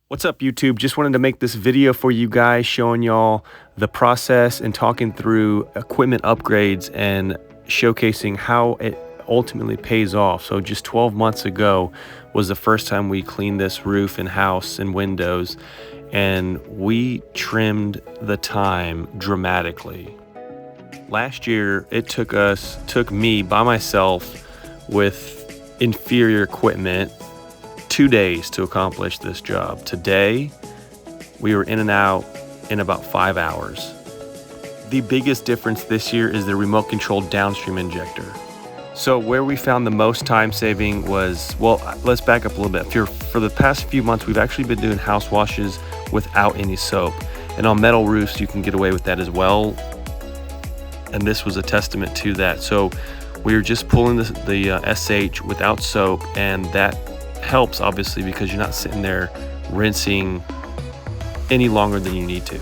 What's up, YouTube? Just wanted to make this video for you guys showing y'all the process and talking through equipment upgrades and showcasing how it ultimately pays off. So just 12 months ago was the first time we cleaned this roof and house and windows, and we trimmed the time dramatically. Last year, it took me by myself with inferior equipment 2 days to accomplish this job. Today, we were in and out in about 5 hours. The biggest difference this year is the remote controlled downstream injector. So where we found the most time saving was, well, let's back up a little bit. For the past few months, we've actually been doing house washes without any soap. And on metal roofs, you can get away with that as well. And this was a testament to that. So we were just pulling the SH without soap, and that helps obviously because you're not sitting there rinsing any longer than you need to.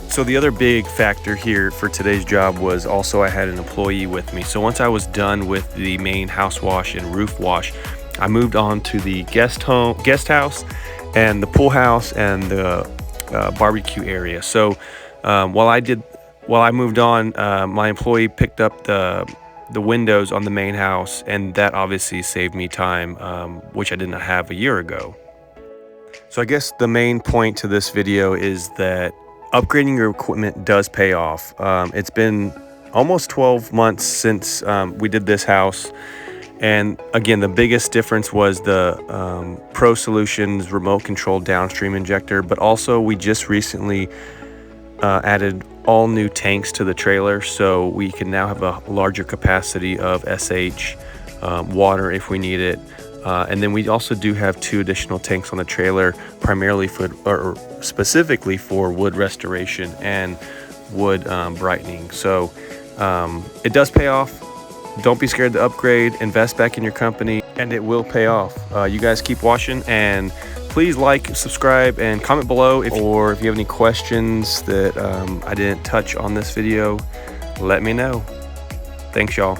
So the other big factor here for today's job was also I had an employee with me. So once I was done with the main house wash and roof wash, I moved on to the guest house and the pool house and the barbecue area. So while I moved on, my employee picked up the windows on the main house, and that obviously saved me time, which I did not have a year ago. So I guess the main point to this video is that upgrading your equipment does pay off. It's been almost 12 months since we did this house, and again, the biggest difference was the Pro Solutions remote controlled downstream injector, but also we just recently added all new tanks to the trailer, so we can now have a larger capacity of SH water if we need it. And then we also do have 2 additional tanks on the trailer, primarily or specifically for wood restoration and wood brightening. So it does pay off. Don't be scared to upgrade. Invest back in your company, and it will pay off. You guys keep watching, and please like, subscribe, and comment below if you have any questions that I didn't touch on this video. Let me know. Thanks, y'all.